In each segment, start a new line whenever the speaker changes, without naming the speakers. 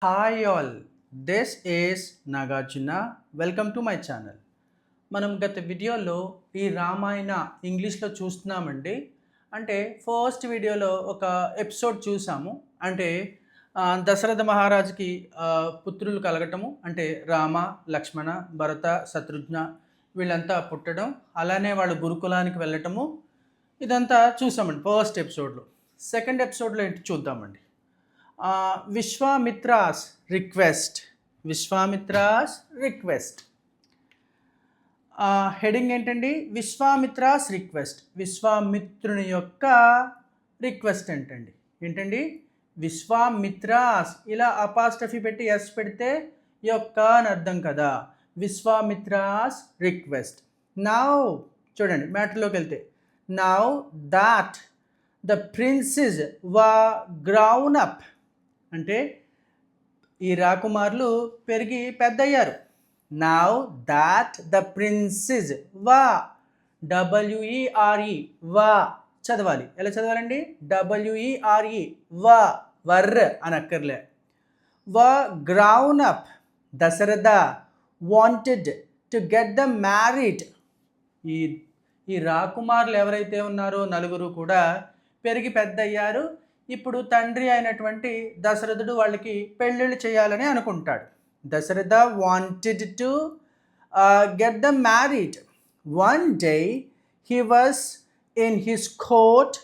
Hi all, this is Nagarjuna. Welcome to my channel. మనం గత వీడియోలో ఈ రామాయణ ఇంగ్లీష్లో చూస్తున్నామండి. అంటే ఫస్ట్ వీడియోలో ఒక ఎపిసోడ్ చూసాము. అంటే దశరథ మహారాజుకి పుత్రులు కలగటము, అంటే రామ, లక్ష్మణ, భరత, శత్రుఘ్న వీళ్ళంతా పుట్టడం, అలానే వాళ్ళు గురుకులానికి వెళ్ళటము, ఇదంతా చూసామండి ఫస్ట్ ఎపిసోడ్లో. సెకండ్ ఎపిసోడ్లో ఏంటి చూద్దామండి. విశ్వామిత్రాస్ రిక్వెస్ట్. విశ్వామిత్రాస్ రిక్వెస్ట్ హెడింగ్ ఏంటండి? విశ్వామిత్రాస్ రిక్వెస్ట్. విశ్వామిత్రుని యొక్క రిక్వెస్ట్ ఏంటండి? విశ్వామిత్రాస్, ఇలా అపాస్ట్రఫీ పెట్టి ఎస్ పెడితే యొక్క అని అర్థం కదా. విశ్వామిత్రాస్ రిక్వెస్ట్. నౌ చూడండి మ్యాటర్లోకి వెళ్తే, now that the princess were grown up, అంటే ఈ రాకుమారులు పెరిగి పెద్దయ్యారు. నౌ దాట్ ద ప్రిన్సెస్ వా, డబ్ల్యూఈఆర్ఈ వా చదవాలి. ఎలా చదవాలండి? డబ్ల్యూఈఆర్ఈ వా, వర్ర అని అక్కర్లే. Were grown up, Dasharatha wanted to get the married. ఈ రాకుమారులు ఎవరైతే ఉన్నారో నలుగురు కూడా పెరిగి పెద్దయ్యారు. ఇప్పుడు తండ్రి అయినటువంటి దశరథుడు వాళ్ళకి పెళ్ళిళ్ళు చేయాలని అనుకుంటాడు. Dasharatha wanted to get the married. One day he was in his court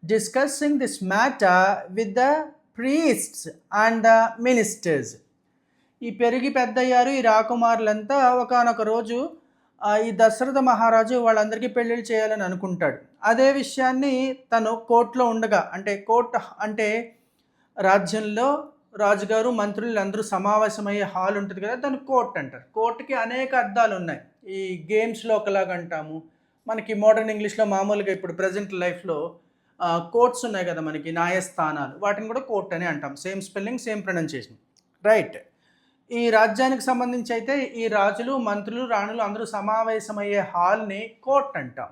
discussing this matter with the priests and the ministers. ఈ పెరిగి పెద్దయ్యారు ఈ రాకుమారులంతా ఒకానొక రోజు ఈ దశరథ మహారాజు వాళ్ళందరికీ పెళ్ళిళ్ళు చేయాలని అనుకుంటాడు. అదే విషయాన్ని తను కోర్టులో ఉండగా, అంటే కోర్టు అంటే రాజ్యంలో రాజుగారు మంత్రులు అందరూ సమావేశమయ్యే హాల్ ఉంటుంది కదా, దాన్ని కోర్ట్ అంటారు. కోర్టుకి అనేక అర్థాలు ఉన్నాయి. ఈ గేమ్స్లో ఒకలాగా అంటాము, మనకి మోడర్న్ ఇంగ్లీష్లో మామూలుగా ఇప్పుడు ప్రజెంట్ లైఫ్లో కోర్ట్స్ ఉన్నాయి కదా మనకి, న్యాయస్థానాలు, వాటిని కూడా కోర్ట్ అని అంటాం. Same spelling, same pronunciation, right. ఈ రాజ్యానికి సంబంధించి అయితే ఈ రాజులు, మంత్రులు, రాణులు అందరూ సమావేశమయ్యే హాల్ని కోర్ట్ అంటాం.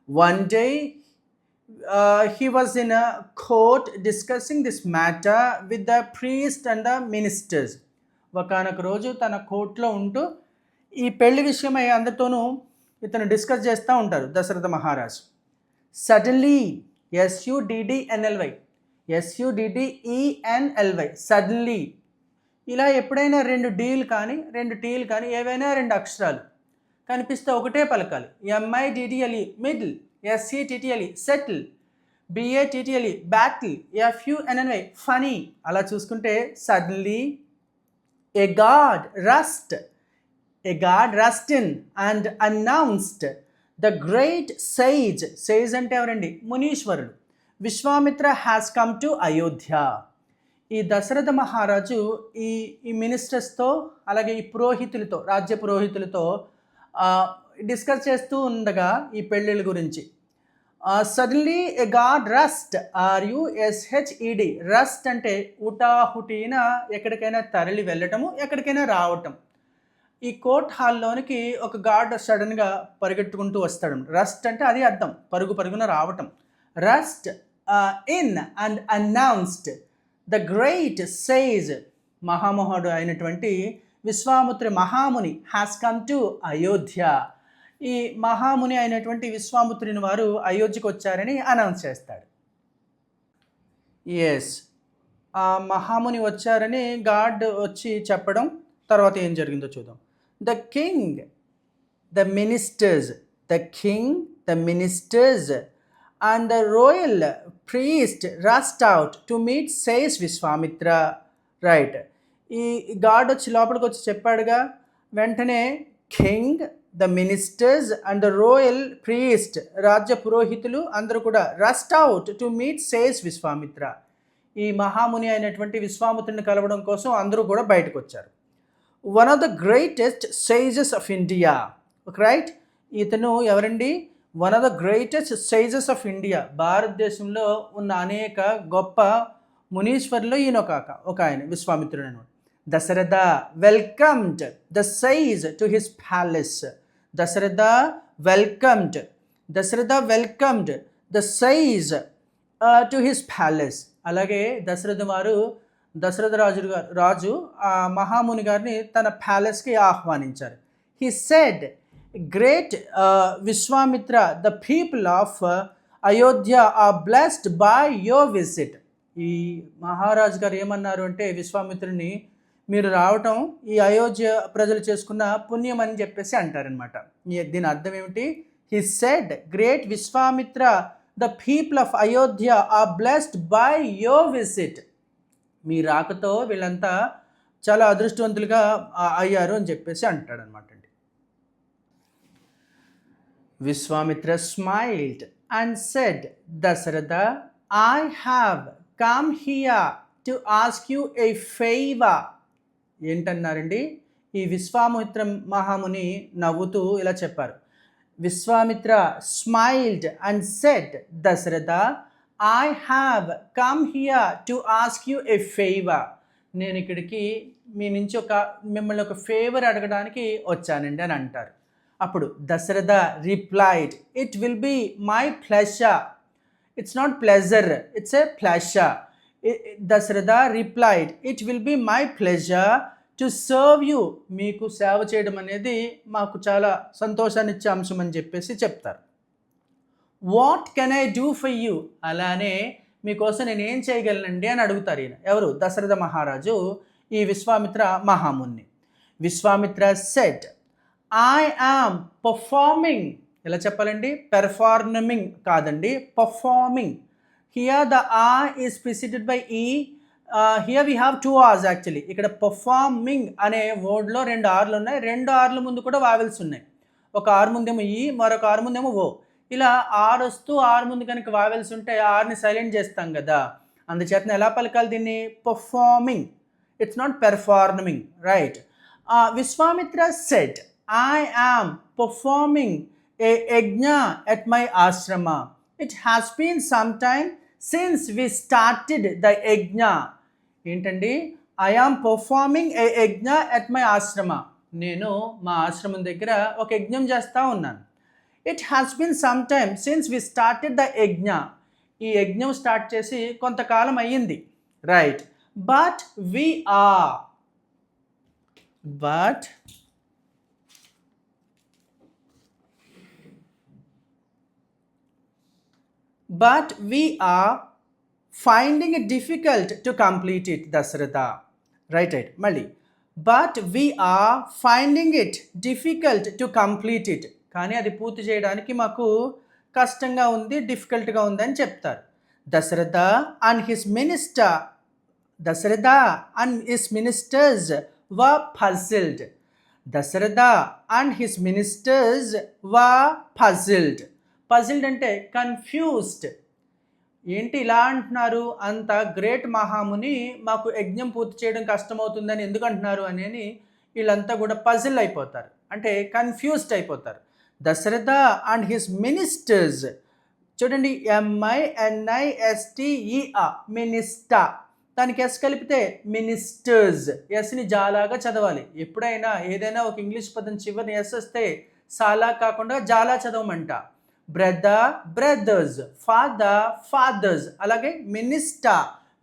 One day he was in a court discussing this matter with the priest and the ministers. ఒకనొక రోజు తన కోర్టులో ఉంటూ ఈ పెళ్లి విషయమై అందరితోనూ ఇతను డిస్కస్ చేస్తూ ఉంటారు దశరథ మహారాజు. సడన్లీ, SUDDENLY, సడన్లీ, ఇలా ఎప్పుడైనా రెండు డీలు కానీ రెండు టీలు కానీ ఏవైనా రెండు అక్షరాలు కనిపిస్తే ఒకటే పలకాలి. MIDDLE middle, SETTLE settle, BATTLE battle, FUNNY funny. అలా చూసుకుంటే suddenly a guard rushed in and announced the great sage అంటే ఎవరండి? మునీశ్వరుడు. Vishwamitra has come to Ayodhya. ఈ దశరథ మహారాజు ఈ మినిస్టర్స్తో, అలాగే ఈ పురోహితులతో, రాజ్య పురోహితులతో డిస్కస్ చేస్తూ ఉండగా ఈ పెళ్ళిళ్ళ గురించి సడన్లీ ఎ గాడ్ రస్ట్, RUSHED, రస్ట్ అంటే హుటాహుటీన ఎక్కడికైనా తరలి వెళ్ళటము, ఎక్కడికైనా రావటం. ఈ కోర్ట్ హాల్లోనికి ఒక గాడ్ సడన్గా పరిగెట్టుకుంటూ వస్తాడు. రస్ట్ అంటే అది అర్థం, పరుగున రావటం. Rushed in and announced the great sage, మహామహుడు అయినటువంటి విశ్వామిత్ర మహాముని హ్యాస్ కమ్ టు అయోధ్య. ఈ మహాముని అయినటువంటి విశ్వామిత్రుని వారు అయోధ్యకు వచ్చారని అనౌన్స్ చేస్తాడు. ఎస్, ఆ మహాముని వచ్చారని గాడ్ వచ్చి చెప్పడం. తర్వాత ఏం జరిగిందో చూద్దాం. The king, the ministers and the royal priest rushed out to meet says Vishwamitra. Right, ఈ గాడ్ వచ్చి లోపలికి వచ్చి చెప్పాడుగా, వెంటనే king, the ministers and the రోయల్ priest, రాజ్య పురోహితులు అందరూ కూడా rust out to meet says Vishwamitra, ఈ మహాముని అయినటువంటి విశ్వామిత్రుని కలవడం కోసం అందరూ కూడా బయటకు వచ్చారు. One of the greatest sages of India, right, ఇతను ఎవరండి? One of the greatest sages of India, భారతదేశంలో ఉన్న అనేక గొప్ప మునీశ్వరులు ఈయన ఒక ఆయన విశ్వామిత్రుడు అనమాట. Dasharatha welcomed the sage to his palace. Dasharatha welcomed the sage to his palace అలాగే దశరథ రాజు ఆ మహాముని గారిని తన ప్యాలెస్కి ఆహ్వానించారు. He said, great Vishwamitra, the people of Ayodhya are blessed by your visit. ఈ మహారాజు గారు ఏమన్నారు అంటే విశ్వామిత్రుని, మీరు రావటం ఈ అయోధ్య ప్రజలు చేసుకున్న పుణ్యం అని చెప్పేసి అంటారనమాట. దీని అర్థం ఏమిటి? He said, great Vishwamitra, the people of Ayodhya are blessed by your visit. మీ రాకతో వీళ్ళంతా చాలా అదృష్టవంతులుగా అయ్యారు అని చెప్పేసి అంటాడనమాట అండి. Vishwamitra smiled and said, Dasharatha, I have come here to ask you a favour. ఏంటన్నారండి? ఈ విశ్వామిత్ర మహాముని నవ్వుతూ ఇలా చెప్పారు. Vishwamitra smiled and said, Dasharatha, I have come here to ask you a favour. నేను ఇక్కడికి మీ నుంచి మిమ్మల్ని ఒక ఫేవర్ అడగడానికి వచ్చానండి అని అంటారు. అప్పుడు Dasharatha replied, it will be my pleasure. It's not pleasure, it's a pleasure. Dasharatha replied, it will be my pleasure to serve you. మీకు సేవ చేయడం అనేది మాకు చాలా సంతోషాన్ని ఇచ్చే అంశం అని చెప్పేసి చెప్తారు. What can I do for you. అలానే మీకోసం నేను ఏం చేయగలనండి అని అడుగుతారు ఈయన. ఎవరు? దశరథ మహారాజు ఈ విశ్వామిత్ర మహాముని. Vishwamitra said, I am performing. ఎలా చెప్పాలండి? పెర్ఫార్మింగ్ కాదండి, పర్ఫార్మింగ్. హియర్ ద ఆ ఈస్ ప్రిసిడెడ్ బై ఈ. Here we have 2 R's actually. ఇక్కడ పర్ఫార్మింగ్ అనే వర్డ్లో 2 R'లు ఉన్నాయి. 2 R'ల ముందు కూడా వావెల్స్ ఉన్నాయి. ఒక ఆర్ ముందేమో ఈ, మరొక ఆర్ ముందేమో ఓ. ఇలా ఆర్ వస్తూ ఆర్ ముందు కనుక వావెల్స్ ఉంటే ఆర్ని సైలెంట్ చేస్తాం కదా. అందుచేతన ఎలా పలకాలి దీన్ని? Performing. It's not performing, right? Vishwamitra said, I am performing a yajna at my ashram. It has been some time since we started the yajna. ఏంటండి? I am performing a yajna at my ఆశ్రమ. నేను మా ఆశ్రమం దగ్గర ఒక యజ్ఞం చేస్తూ ఉన్నాను. It has been some time since we started the yajna. ఈ యజ్ఞం స్టార్ట్ చేసి కొంతకాలం అయ్యింది, right? But we are finding it difficult to complete it, Dasharatha. Right. Mali. But we are finding it difficult to complete it. కానీ అది పూర్తి చేయడానికి మాకు కష్టంగా ఉంది, డిఫికల్ట్గా ఉంది అని చెప్తారు. Dasharatha and his ministers were puzzled. Dasharatha and his ministers were puzzled. Puzzled అంటే కన్ఫ్యూజ్డ్. ఏంటి ఇలా అంటున్నారు? అంత గ్రేట్ మహాముని మాకు యజ్ఞం పూర్తి చేయడం కష్టమవుతుందని ఎందుకు అంటున్నారు అని వీళ్ళంతా కూడా పజిల్ అయిపోతారు, అంటే కన్ఫ్యూజ్డ్ అయిపోతారు. దశరథ అండ్ హిస్ మినిస్టర్స్, చూడండి, MINISTER, మినిస్టర్. దానికి ఎస్ కలిపితే మినిస్టర్స్. ఎస్ని జాలాగా చదవాలి. ఎప్పుడైనా ఏదైనా ఒక ఇంగ్లీష్ పదం చివరిని ఎస్ వస్తే సాలా కాకుండా జాలా చదవమంట. Brother, brothers. Father, fathers. అలాగే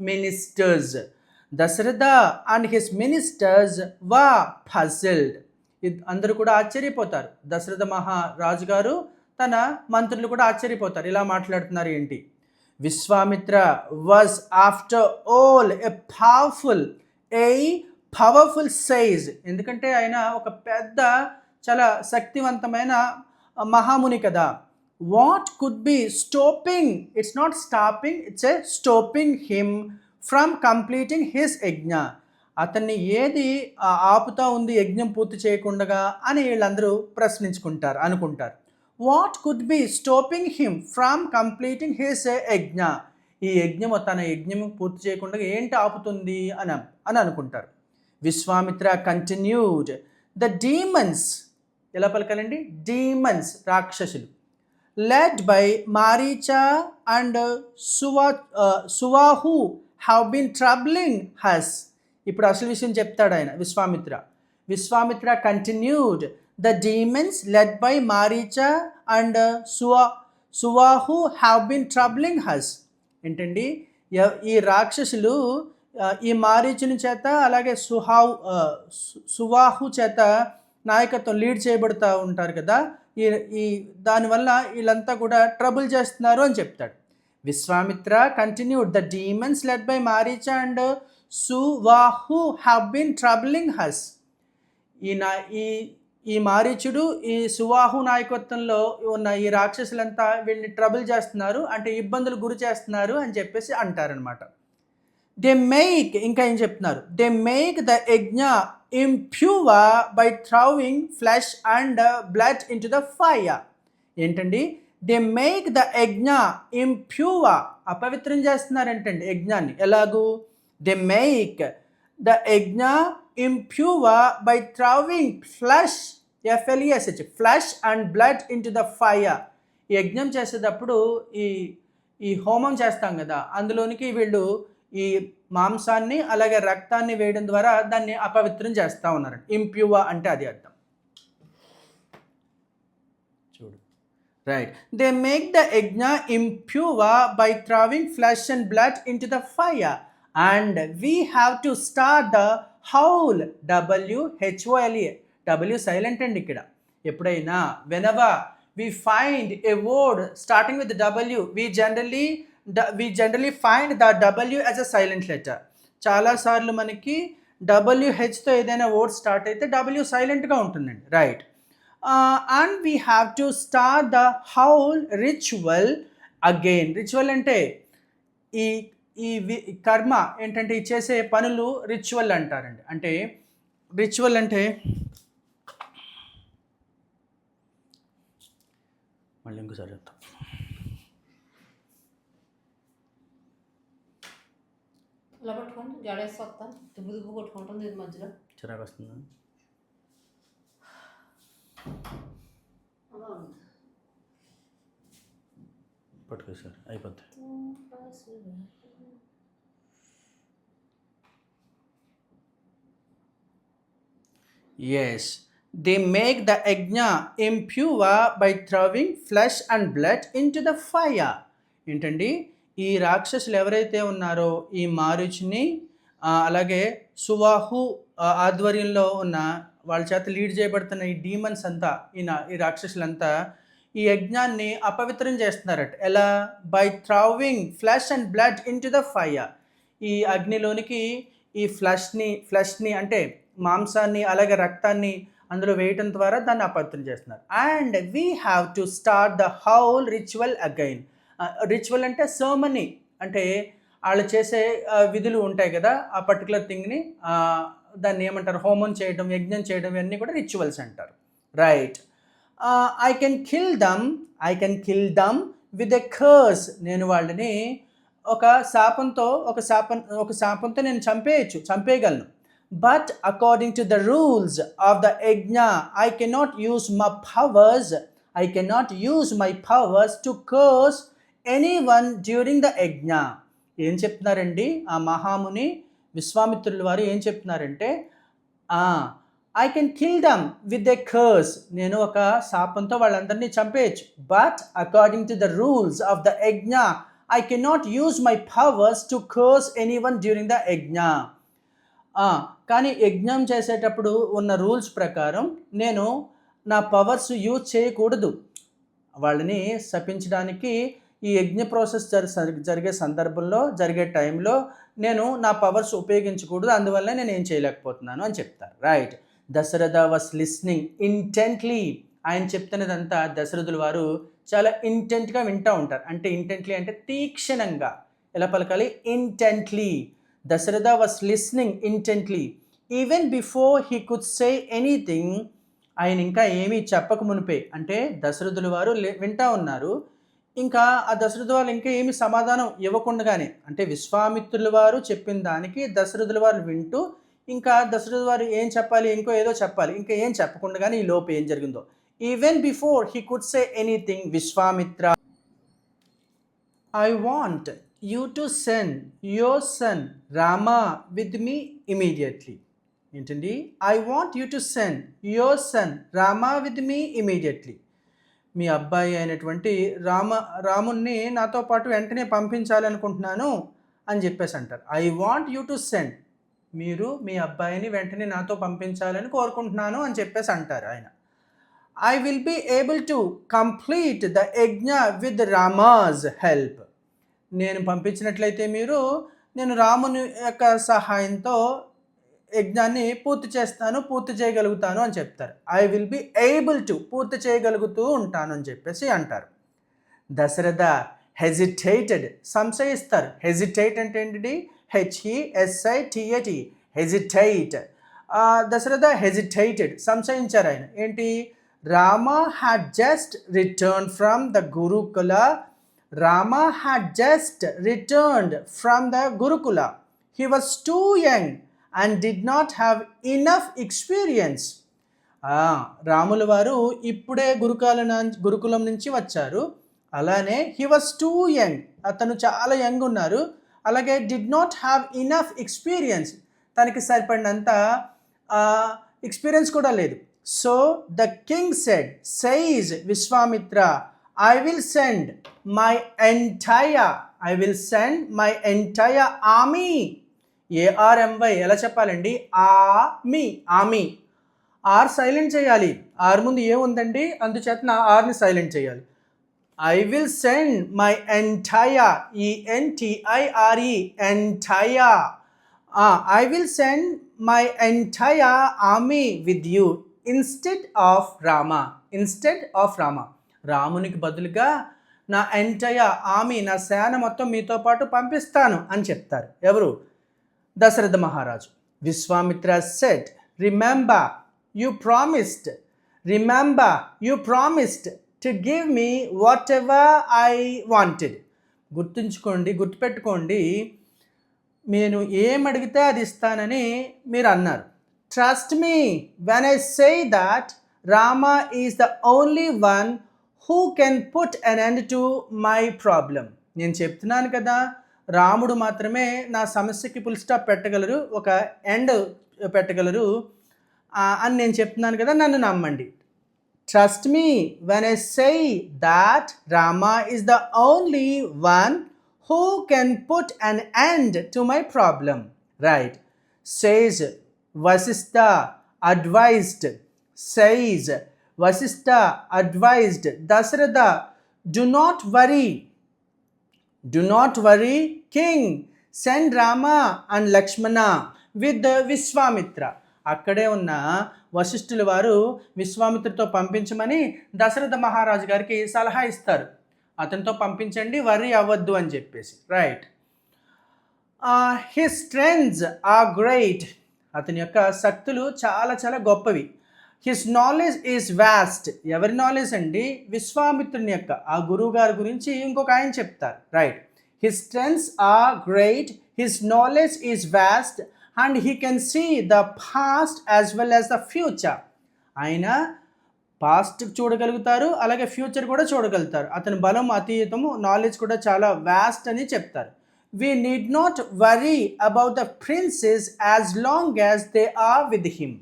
ministers. Dasharatha and his ministers were puzzled. అందరూ కూడా ఆశ్చర్యపోతారు. దశరథ మహారాజు గారు తన మంత్రులు కూడా ఆశ్చర్యపోతారు. ఇలా మాట్లాడుతున్నారు ఏంటి? Vishwamitra was after all a powerful sage. ఎందుకంటే ఆయన ఒక పెద్ద చాలా శక్తివంతమైన మహాముని కదా. What could be stopping? It's not stopping, it's a stopping him from completing his yajna. అతన్ని ఏది ఆపుతా ఉంది యజ్ఞం పూర్తి చేయకుండా అని వీళ్ళందరూ అనుకుంటారు. What could be stopping him from completing his యజ్ఞ. ఈ తన యజ్ఞం పూర్తి చేయకుండా ఏంటి ఆపుతుంది అని అనుకుంటారు. Vishwamitra continued, the demons. ఎలా పలకాలండి? డీమన్స్, రాక్షసులు. led by Maricha and Suvahu have been troubling us. ఇప్పుడు అసలు విషయం చెప్తాడు ఆయన Vishwamitra continued, the demons led by Maricha and Suvahu have been troubling us. ఏంటండి? ఈ రాక్షసులు ఈ మారీచుని చేత అలాగే సువాహు చేత నాయకత్వం లీడ్ చేయబడుతూ ఉంటారు కదా, ఈ ఈ దానివల్ల వీళ్ళంతా కూడా ట్రబుల్ చేస్తున్నారు అని చెప్తాడు. Vishwamitra continued, the demons led by Maricha and Subahu have been troubling us. ఈ మారీచుడు ఈ సువాహు నాయకత్వంలో ఉన్న ఈ రాక్షసులంతా వీళ్ళని ట్రబుల్ చేస్తున్నారు, అంటే ఇబ్బందులు గురి చేస్తున్నారు అని చెప్పేసి అంటారనమాట. దే మేక్, ఇంకా ఏం చెప్తున్నారు, they make the yajna impure by throwing flesh and blood in to the fire. ఏంటండి, they make the yajna impure, అపవిత్రం చేస్తున్నారంటండి యజ్ఞాన్ని. ఎలాగూ, they make the yajna impure by throwing flesh, FLESH, flesh and blood into the fire. ఈ యజ్ఞం చేసేటప్పుడు ఈ హోమం చేస్తాం కదా, అందులోనికి వీళ్ళు ఈ మాంసాన్ని అలాగే రక్తాన్ని వేయడం ద్వారా దాన్ని అపవిత్రం చేస్తూ ఉన్నారు. ఇంప్యూర్ అంటే అది అర్థం. చూడు, right. They make the yajna impure by throwing flesh and blood into the fire and we have to start the whole, WHOLE, W silent అండి ఇక్కడ. ఎప్పుడైనా whenever we find a word starting with W, we generally find the W as a silent letter. చాలాసార్లు మనకి WHతో ఏదైనా word start అయితే W సైలెంట్గా ఉంటుందండి, right. And we have to start the howl ritual again. Ritual అంటే ఈ కర్మ ఏంటంటే ఈ చేసే పనులు రిచువల్ అంటారండి. అంటే రిచువల్ అంటే మళ్ళీ ఇంకోసారి చెప్తాం.
ఇలా పట్టుకోండి, జడేసి వస్తాను, దుబ్బు కొట్టుకుంటుంది ఇది మధ్యలో.
చిరాకు వస్తుందా? పట్టుకో సార్, అయిపోద్ది. Yes, they make the yajna impure by throwing flesh and blood into the fire. ఏంటండి, ఈ రాక్షసులు ఎవరైతే ఉన్నారో ఈ మారీచుని అలాగే సువాహు ఆధ్వర్యంలో ఉన్న వాళ్ళ చేత లీడ్ చేయబడుతున్న ఈ డీమన్స్ అంతా, ఈ రాక్షసులంతా ఈ యజ్ఞాన్ని అపవిత్రం చేస్తున్నారట. ఎలా? By throwing flesh and blood into the fire. ఈ అగ్నిలోనికి ఈ ఫ్లెష్ని అంటే మాంసాన్ని అలాగే రక్తాన్ని అందులో వేయటం ద్వారా దాన్ని అపవిత్రం చేస్తున్నారు. And we have to start the howl ritual again. Ritual అంటే సర్మనీ, అంటే వాళ్ళు చేసే విధులు ఉంటాయి కదా, ఆ పర్టికులర్ థింగ్ని దాన్ని ఏమంటారు, హోమం చేయడం, యజ్ఞం చేయడం, ఇవన్నీ కూడా రిచువల్స్ అంటారు, right. I can kill them with a curse. నేను వాళ్ళని ఒక శాపంతో నేను చంపేయగలను. But according to the rules of the yajna I cannot use my powers to curse anyone during the yajna. ఏం చెప్తున్నారండి ఆ మహాముని విశ్వామిత్రుల వారు? ఏం చెప్తున్నారంటే, I can kill them with a curse, నేను ఒక శాపంతో వాళ్ళందరినీ చంపేయచ్చు. But according to the rules of the yajna I cannot use my powers to curse anyone during the యజ్ఞ. కానీ యజ్ఞం చేసేటప్పుడు ఉన్న రూల్స్ ప్రకారం నేను నా పవర్స్ యూజ్ చేయకూడదు. వాళ్ళని శపించడానికి ఈ యజ్ఞ ప్రాసెస్ జరిగే సందర్భంలో, జరిగే టైంలో నేను నా పవర్స్ ఉపయోగించకూడదు, అందువల్ల నేను ఏం చేయలేకపోతున్నాను అని చెప్తారు, right. Dasharatha was listening intently. ఆయన చెప్తున్నదంతా దశరథుల వారు చాలా ఇంటెంట్గా వింటూ ఉంటారు. అంటే ఇంటెంట్లీ అంటే తీక్షణంగా. ఎలా పలకాలి? Intently. Dasharatha was listening intently even before he could say anything. ఆయన ఇంకా ఏమీ చెప్పక మునిపే, అంటే దశరథుల వారు వింటూ ఉన్నారు. ఇంకా ఆ దశరథ వాళ్ళు ఇంకా ఏమి సమాధానం ఇవ్వకుండానే, అంటే విశ్వామిత్రుల వారు చెప్పిన దానికి దశరథుల వారు వింటూ, ఇంకా దశరథ వారు ఏం చెప్పాలి, ఇంకో ఏదో చెప్పాలి, ఇంకా ఏం చెప్పకుండానే ఈ లోపు ఏం జరిగిందో. Even before he could say anything, Vishwamitra, I want you to send your son Rama with me immediately. ఏంటండి? I want you to send your son Rama with me immediately. మీ అబ్బాయి అయినటువంటి రాముణ్ణి నాతో పాటు వెంటనే పంపించాలనుకుంటున్నాను అని చెప్పేసి అంటారు. I want you to send, మీరు మీ అబ్బాయిని వెంటనే నాతో పంపించాలని కోరుకుంటున్నాను అని చెప్పేసి అంటారు ఆయన. I will be able to complete the yajna with Rama's help, నేను పంపించినట్లయితే నేను రాముని యొక్క సహాయంతో యజ్ఞాన్ని పూర్తి చేయగలుగుతాను అని చెప్తారు. I will be able to, పూర్తి చేయగలుగుతూ ఉంటాను అని చెప్పేసి అంటారు. దశరథ హెజిటేటెడ్, సంశయిస్తారు. హెజిటేట్ అంటే ఏంటిది? HESITAT, hesitate. దశరథ హెజిటేటెడ్, సంశయించారు ఆయన. ఏంటి? Rama had just return from the gurukul. Rama had just returned from the gurukul. He was too young and did not have enough experience. రాముల వారు ఇప్పుడే గురుకులం నుంచి వచ్చారు. అలానే హీ వాజ్ టూ యంగ్, అతను చాలా యంగ్ ఉన్నారు. అలాగే did not have enough experience, తనకి సరిపడినంత ఎక్స్పీరియన్స్ కూడా లేదు. So the king said, sage Vishwamitra, I will send my entire army. ARMY ఎలా చెప్పాలండి? ఆర్మీ. ఆర్ సైలెంట్ చేయాలి. ఆర్ ముందు ఏముందండి, అందుచేత నా ఆర్ని సైలెంట్ చేయాలి. I will send my entire, ENTIRE, entire. I will send my entire army with you instead of Rama. రామునికి బదులుగా నా ఎంటైర్ ఆర్మీ, నా సేన మొత్తం మీతో పాటు పంపిస్తాను అని చెప్తారు. ఎవరు? దశరథ మహారాజు. Vishwamitra said, remember you promised to give me what ever I wanted. గుర్తుపెట్టుకోండి, నేను ఏమడిగితే అది ఇస్తానని మీరు అన్నారు. Trust me when I say that Rama is the only one who can put an end to my problem. నేను చెప్తున్నాను కదా, రాముడు మాత్రమే నా సమస్యకి ఫుల్ స్టాప్ పెట్టగలరు, ఒక ఎండ్ పెట్టగలరు అని నేను చెప్తున్నాను కదా, నన్ను నమ్మండి. Trust me when I say that Rama is the only one who can put an end to my problem. Right? Says Vasistha advised. Dasharatha, do not worry, king. Send Rama and Lakshmana with Vishwamitra. అక్కడే ఉన్న వశిష్ఠుల వారు విశ్వామిత్రతో పంపించమని దశరథ మహారాజు గారికి సలహా ఇస్తారు. అతనితో పంపించండి, వర్రీ అవ్వద్దు అని చెప్పేసి. Right. His strengths are great, అతని యొక్క శక్తులు చాలా చాలా గొప్పవి. హిస్ నాలెడ్జ్ ఈజ్ వాస్ట్, ఎవరి నాలెడ్జ్ అండి? విశ్వామిత్రుని యొక్క, ఆ గురువు గారి గురించి ఇంకొక ఆయన చెప్తారు. Right. His strengths are great, his knowledge is vast and he can see the past as well as the future. ఆయన పాస్ట్ చూడగలుగుతారు, అలాగే ఫ్యూచర్ కూడా చూడగలుగుతారు. అతని బలం అతీతము, నాలెడ్జ్ కూడా చాలా వాస్ట్ అని చెప్తారు. We need not worry about the princes as long as they are with him.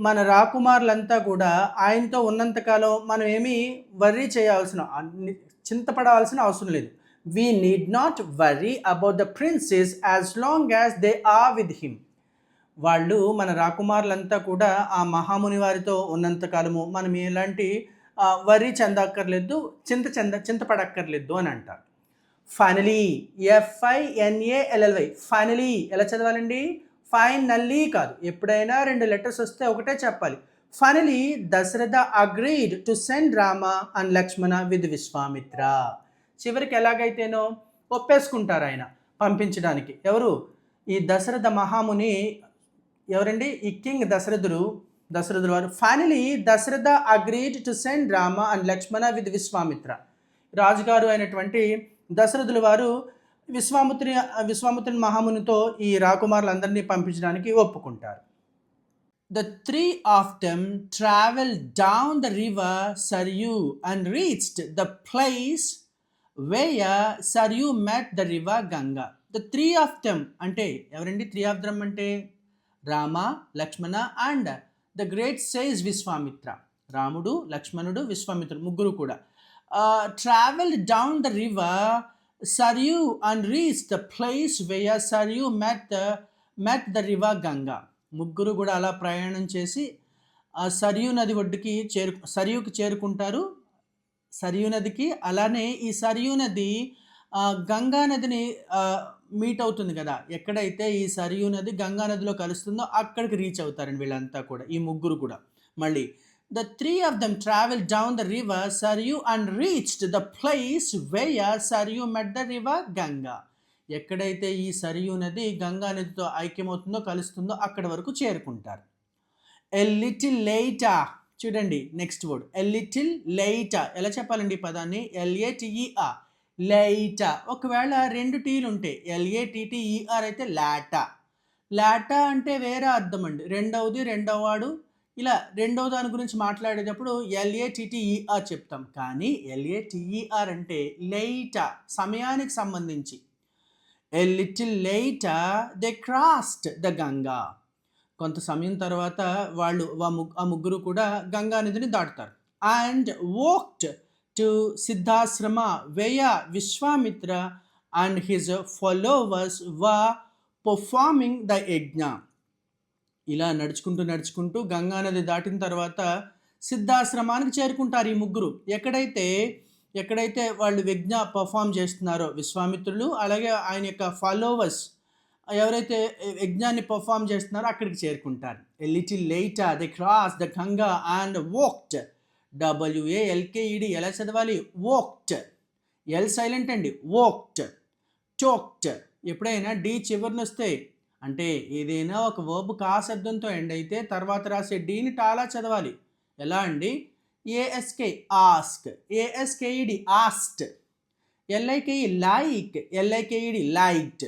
మన రాకుమారులంతా కూడా ఆయనతో ఉన్నంతకాలం మనం ఏమీ చింతపడవలసిన అవసరం లేదు. We need not worry about the princes as long as they are with him. వాళ్ళు, మన రాకుమారులంతా కూడా ఆ మహాముని వారితో ఉన్నంతకాలము మనం ఎలాంటి వరి చెందక్కర్లేదు, చింతపడక్కర్లేదు అని అంటారు. ఫైనలీ, FINALLY, ఫైనలీ ఎలా చదవాలండి? ఫైనల్లీ కాదు, ఎప్పుడైనా 2 లెటర్స్ వస్తే ఒకటే చెప్పాలి. Finally Dasharatha agreed to send Rama and Lakshmana with Vishwamitra. చివరికి ఎలాగైతేనో ఒప్పేసుకుంటారు ఆయన పంపించడానికి. ఎవరు? ఈ దశరథ మహాముని. ఎవరండి? ఈ కింగ్ దశరథుడు వారు. Finally Dasharatha agreed to send Rama and Lakshmana with Vishwamitra. రాజుగారు అయినటువంటి దశరథుల వారు విశ్వామిత్రుని మహామునితో ఈ రాకుమారులందరినీ పంపించడానికి ఒప్పుకుంటారు. The 3 of them traveled down the river Saryu and reached the place where Saryu met the river Ganga. The 3 of them అంటే ఎవరండి? 3 of them అంటే Rama, Lakshmana and the great sage Vishwamitra. రాముడు, లక్ష్మణుడు, విశ్వామిత్రుడు ముగ్గురు కూడా travelled down the river Saryu and reached the place where Saryu met the river Ganga. ముగ్గురు కూడా అలా ప్రయాణం చేసి ఆ సరియు నది ఒడ్డుకి సరియుకి చేరుకుంటారు. సరియు నదికి అలానే ఈ సరియు నది గంగా నదిని మీట్ అవుతుంది కదా, ఎక్కడైతే ఈ సరియు నది గంగా నదిలో కలుస్తుందో అక్కడికి రీచ్ అవుతారండి వీళ్ళంతా కూడా, ఈ ముగ్గురు కూడా. మళ్ళీ the three of them traveled down the river Saryu and reached the place where Saryu met the river Ganga. ఎక్కడైతే ఈ సరియు నది గంగా నదితో ఐక్యమవుతుందో కలుస్తుందో అక్కడి వరకు చేరుకుంటారు. A little later, చూడండి next word a little later. ఎలా చెప్పాలండి ఈ పదాన్ని? LATER, later. ఒకవేళ రెండు టీలు ఉంటే LATTER అయితే లాటా. లాటా అంటే వేరే అర్థం అండి, రెండవ వాడు, ఇలా రెండవ దాని గురించి మాట్లాడేటప్పుడు LATTER చెప్తాం. కానీ LATER అంటే later, సమయానికి సంబంధించి. A little later they crossed the Ganga. కొంత సమయం తర్వాత వాళ్ళు ఆ ముగ్గురు కూడా గంగా నదిని దాటుతారు. And walked to Siddhashrama where Vishwamitra and his followers were performing the yajna. ఇలా నడుచుకుంటూ గంగా నది దాటిన తర్వాత సిద్ధాశ్రమానికి చేరుకుంటారు ఈ ముగ్గురు. ఎక్కడైతే వాళ్ళు యజ్ఞ పర్ఫామ్ చేస్తున్నారో విశ్వామిత్రులు, అలాగే ఆయన యొక్క ఫాలోవర్స్ ఎవరైతే యజ్ఞాన్ని పర్ఫామ్ చేస్తున్నారో అక్కడికి చేరుకుంటారు. A little later they crossed the Ganga and walked. WALKED ఎలా చదవాలి? walked. L సైలెంట్ అండి. walked, talked. ఎప్పుడైనా డి చివరిని వస్తే అంటే ఏదైనా ఒక వర్బ్ కా శబ్దంతో ఎండ్ అయితే తర్వాత రాసే డీని టాలా చదవాలి. ఎలా అండి? ASK ask, ASKED asked, LIKE like, LIKED liked,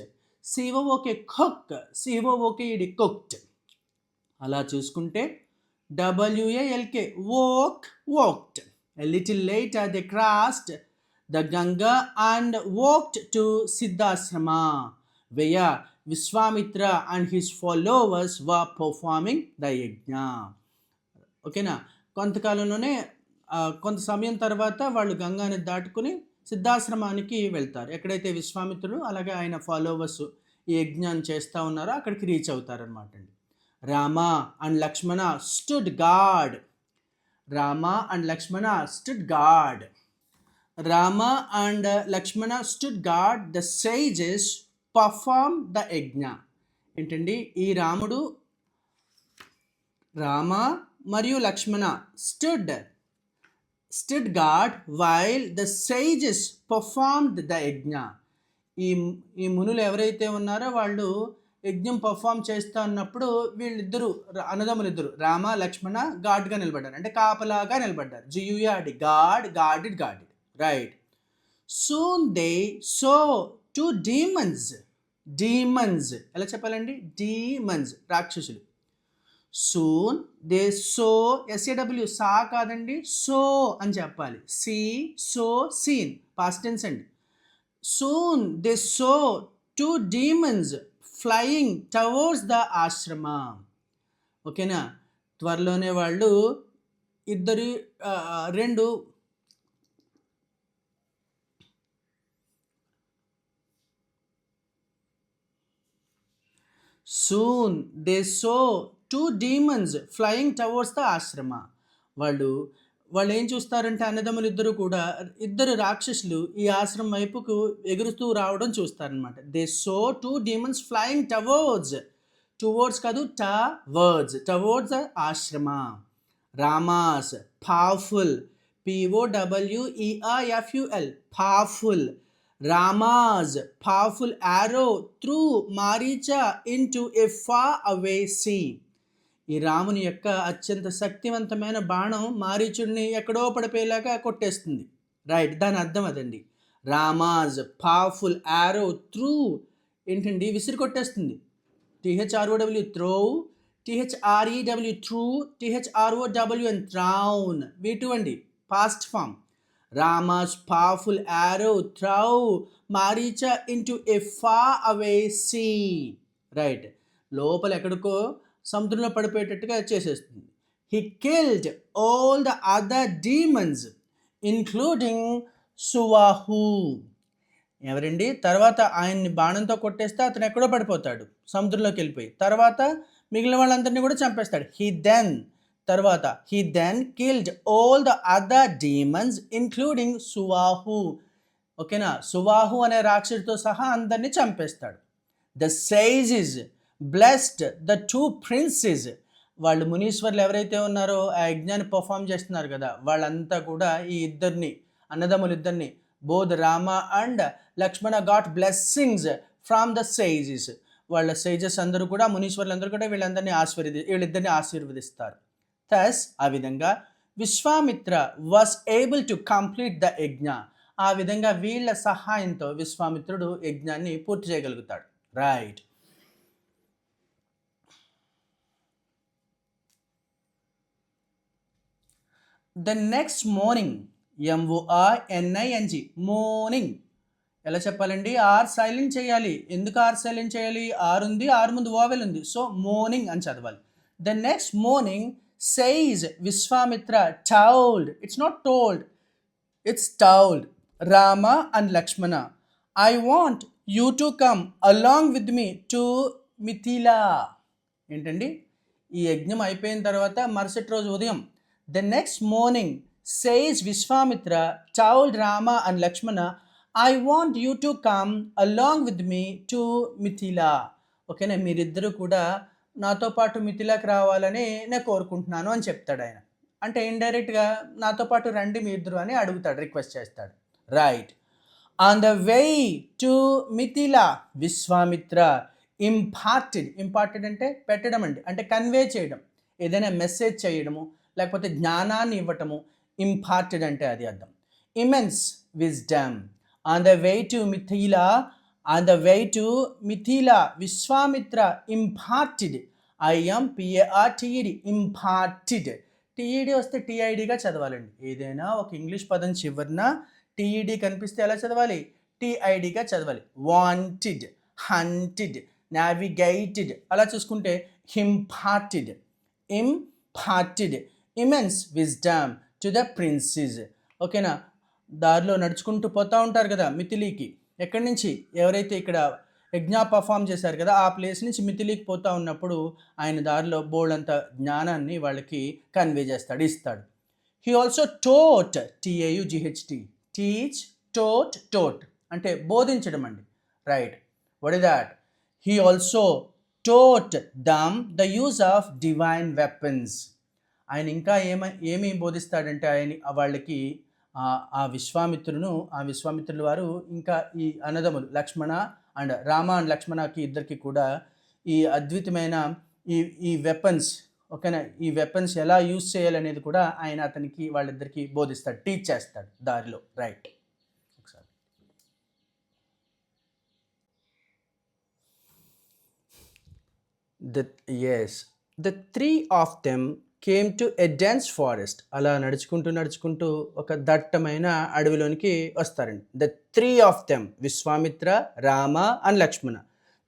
COOK cook, COOKED cooked. అలా చూసుకుంటే WALK walked. A little later they crossed the Ganga and walked to Siddhasrama where Vishwamitra and his followers were performing the yajna. ఓకేనా? కొంతకాలంలోనే కొంత సమయం తర్వాత వాళ్ళు గంగాని దాటుకుని సిద్ధాశ్రమానికి వెళ్తారు. ఎక్కడైతే విశ్వామిత్రుడు అలాగే ఆయన ఫాలోవర్స్ ఈ యజ్ఞాన్ని చేస్తూ ఉన్నారో అక్కడికి రీచ్ అవుతారనమాట అండి. Rama and Lakshmana stood guard. Rama and Lakshmana stood guard. Rama and Lakshmana stood guard the sages perform the yajna. ఏంటండి? ఈ రామ మరియు లక్ష్మణ stood guard while the sages performed the yajna. ఈ మునులు ఎవరైతే ఉన్నారో వాళ్ళు యజ్ఞం పర్ఫామ్ చేస్తూ ఉన్నప్పుడు వీళ్ళిద్దరూ అన్నదమ్ములిద్దరు రామ లక్ష్మణ గార్డ్గా నిలబడ్డారు, అంటే కాపలాగా నిలబడ్డారు. GUARD, guarded, right. Soon they saw two demons. ఎలా చెప్పాలండి? demons, రాక్షసులు. Soon they saw, SAW సా కాదండి, సో అని చెప్పాలి. seen, past tense అండి. Soon they saw two demons flying towards the ashrama. ఓకేనా? త్వరలోనే వాళ్ళు రెండు Soon they saw two demons flying towards the ashrama. వాళ్ళు ఏం చూస్తారంటే అన్నదమ్ములు ఇద్దరు రాక్షసులు ఈ ఆశ్రమం వైపుకు ఎగురుతూ రావడం చూస్తారనమాట. They saw two demons flying towards కాదు, towards ashram. Rama's powerful, POWERFUL, powerful. Rama's powerful arrow threw Maricha into a far away sea. ఈ రాముని యొక్క అత్యంత శక్తివంతమైన బాణం మారీచుడిని ఎక్కడో పడిపోయేలాగా కొట్టేస్తుంది. రైట్, దాని అర్థం అదండి. రామాజ్ పవర్ఫుల్ ఆరో త్రూ ఏంటండి? విసిరి కొట్టేస్తుంది. THROW throw, THREW threw, THROW and thrown, వీటు అండి past form. Rama's powerful arrow threw Maricha into a far away sea. Right, లోపల ఎక్కడికో సముద్రంలో పడిపోయేటట్టుగా చేసేస్తుంది. He killed all the other demons including Suvahu. ఎవరండి? తర్వాత ఆయన్ని బాణంతో కొట్టేస్తే అతను ఎక్కడో పడిపోతాడు, సముద్రంలోకి వెళ్ళిపోయి. తర్వాత మిగిలిన వాళ్ళందరినీ కూడా చంపేస్తాడు. He then killed all the other demons including Subahu. ఓకేనా? సువాహు అనే రాక్షసుడితో సహా అందరినీ చంపేస్తాడు. The sages blessed the 2 princes. వాళ్ళు మునీశ్వర్లు ఎవరైతే ఉన్నారో ఆ యజ్ఞాన్ని పర్ఫామ్ చేస్తున్నారు కదా, వాళ్ళంతా కూడా ఈ ఇద్దరిని, అన్నదమ్ములు ఇద్దరిని, both Rama and Lakshmana got blessings from the sages. వాళ్ళ సేజెస్ అందరూ కూడా, మునీశ్వర్లు అందరూ కూడా వీళ్ళిద్దరిని ఆశీర్వదిస్తారు. థస్ ఆ విధంగా Vishwamitra was able to complete the yajna. ఆ విధంగా వీళ్ళ సహాయంతో విశ్వామిత్రుడు యజ్ఞాన్ని పూర్తి చేయగలుగుతాడు. Right. The next morning, MORNING, morning ఎలా చెప్పాలండి? ఆర్ సైలెంట్ చేయాలి. ఎందుకు ఆర్ సైలెంట్ చేయాలి? ఆర్ ఉంది, ఆర్ ముందు ఓవెల్ ఉంది, సో మార్నింగ్ అని చదవాలి. The next morning sage Vishwamitra told, it's not told, it's told Rama and Lakshmana, I want you to come along with me to Mithila. ఏంటండి? ఈ యజ్ఞం అయిపోయిన తర్వాత మరుసటి రోజు ఉదయం, the next morning sage Vishwamitra told Rama and Lakshmana, I want you to come along with me to Mithila. ఓకేనా? మీరిద్దరూ కూడా నాతో పాటు మిథిలాకి రావాలని నేను కోరుకుంటున్నాను అని చెప్తాడు ఆయన. అంటే ఇండైరెక్ట్గా నాతో పాటు రండి మీ ఇద్దరు అని అడుగుతాడు, రిక్వెస్ట్ చేస్తాడు. Right. On the way to Mithila Vishwamitra imparted అంటే పెట్టడం అండి, అంటే కన్వే చేయడం, ఏదైనా మెసేజ్ చేయడము, లేకపోతే జ్ఞానాన్ని ఇవ్వటము. ఇంపార్టెడ్ అంటే అది అర్థం. Immense wisdom. On the way to Mithila Vishwamitra imparted, IMPARTED, imparted. T E D వస్తే టీఐడిగా చదవాలండి. ఏదైనా ఒక ఇంగ్లీష్ పదం చివరిన టీఈడి కనిపిస్తే ఎలా చదవాలి? టీఐడిగా చదవాలి. వాంటెడ్, హంటెడ్, నావిగేటెడ్ అలా చూసుకుంటే imparted. Immense wisdom to the princess. ఓకేనా? దారిలో నడుచుకుంటూ పోతూ ఉంటారు కదా మిథిలీకి. ఎక్కడి నుంచి? ఎవరైతే ఇక్కడ యజ్ఞ పర్ఫామ్ చేశారు కదా ఆ ప్లేస్ నుంచి మిథిలీకి పోతూ ఉన్నప్పుడు ఆయన దారిలో బోల్డంత జ్ఞానాన్ని వాళ్ళకి కన్వే చేస్తాడు, ఇస్తాడు. He also taught, TAUGHT, teach, taught అంటే బోధించడం అండి. Right. What is that? He also taught them the use of divine weapons. ఆయన ఇంకా ఏమి బోధిస్తాడంటే వాళ్ళకి ఆ విశ్వామిత్రుల వారు ఇంకా ఈ అన్నదమ్ములు లక్ష్మణ అండ్ రామ అండ్ లక్ష్మణకి ఇద్దరికి కూడా ఈ అద్భుతమైన ఈ వెపన్స్, ఓకేనా, ఈ వెపన్స్ ఎలా యూజ్ చేయాలనేది కూడా ఆయన అతనికి వాళ్ళిద్దరికి బోధిస్తాడు, టీచ్ చేస్తాడు దారిలో. రైట్. ఒకసారి the 3 of them came to a dense forest. అలా నడుచుకుంటూ ఒక దట్టమైన అడవిలోనికి వస్తారండి. The 3 of them, Vishwamitra, Rama and Lakshmana,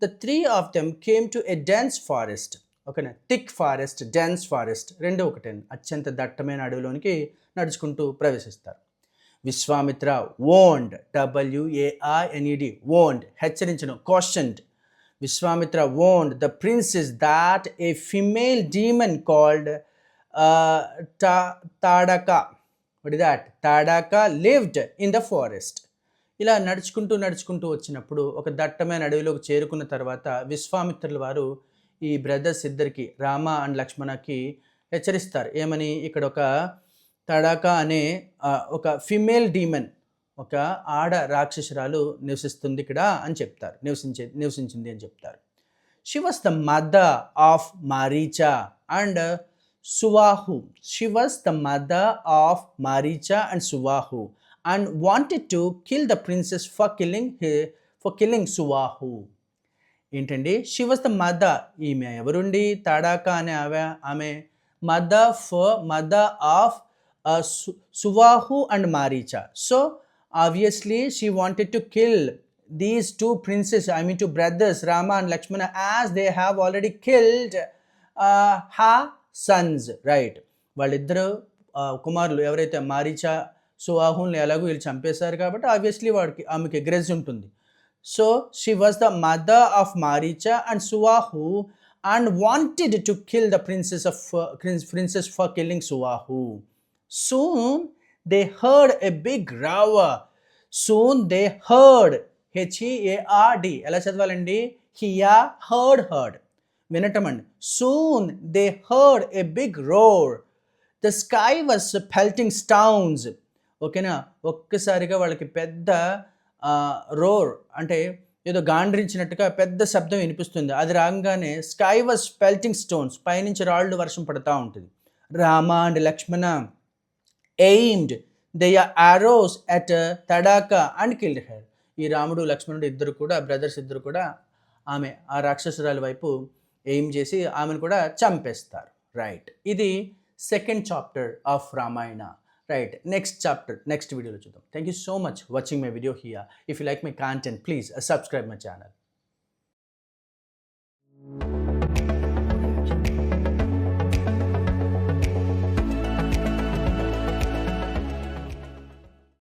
the 3 of them came to a dense forest. ఓకేనా? థిక్ ఫారెస్ట్, డెన్స్ ఫారెస్ట్ రెండు ఒకటే. అత్యంత దట్టమైన అడవిలోనికి నడుచుకుంటూ ప్రవేశిస్తారు. Vishwamitra warned, WARNED, warned, హెచ్చరించను, cautioned. Vishwamitra warned the princes that a female demon called Tadaka, what is that? Tadaka lived in the forest. ఇలా నడుచుకుంటూ వచ్చినప్పుడు ఒక దట్టమైన అడవిలోకి చేరుకున్న తర్వాత విశ్వామిత్రుల వారు ఈ బ్రదర్స్ ఇద్దరికి, రామ అండ్ లక్ష్మణకి హెచ్చరిస్తారు. ఏమని? ఇక్కడ ఒక తడాకా అనే ఒక ఫిమేల్ డీమన్, ఒక ఆడ రాక్షసురాలు నివసిస్తుంది ఇక్కడ అని చెప్తారు, నివసించింది అని చెప్తారు. She was the mother of Maricha and Subahu. She was the mother of Maricha and Subahu and wanted to kill the princes for killing Subahu. ఏంటండి? She was the mother. ఈమె ఎవరుండి? తడాకా అనే ఆమె mother of Subahu and Maricha. So obviously she wanted to kill these 2 princes, two brothers, Rama and Lakshmana, as they have already killed her sons, right? వాళ్ళిద్దరు కుమారులు ఎవరైతే మారీచా, సువాహుల్ని ఎలాగో వీళ్ళు చంపేశారు కాబట్టి ఆబ్వియస్లీ ఆమెకి గ్రెజ్ ఉంటుంది. So she was the mother of Maricha and Subahu and wanted to kill the princess for killing Suvahu. Soon they heard a big roar. Soon they heard, H-E-A-R-D. ఎలా చదవాలండి? Hear, heard. వినటమండి. Soon they heard a big roar. The sky was pelting stones. ఓకేనా? ఒక్కసారిగా వాళ్ళకి పెద్ద roar అంటే ఏదో గాండ్రించినట్టుగా పెద్ద శబ్దం వినిపిస్తుంది. అది రాగానే స్కై వాజ్ పెల్టింగ్ స్టోన్స్, పైనుంచి రాళ్ళు వర్షం పడుతూ ఉంటుంది. Rama and Lakshmana aimed their arrows at Tataka and killed her. ఈ రాముడు లక్ష్మణుడు ఇద్దరు కూడా బ్రదర్స్ ఇద్దరు కూడా ఆ రాక్షసురాలి వైపు ఎయిమ్ చేసి ఆమెను కూడా చంపేస్తారు. రైట్, ఇది second chapter of Ramayana. Right, next chapter, next video lo chuddam. Thank you so much for watching my video here. If you like my content, please subscribe my channel.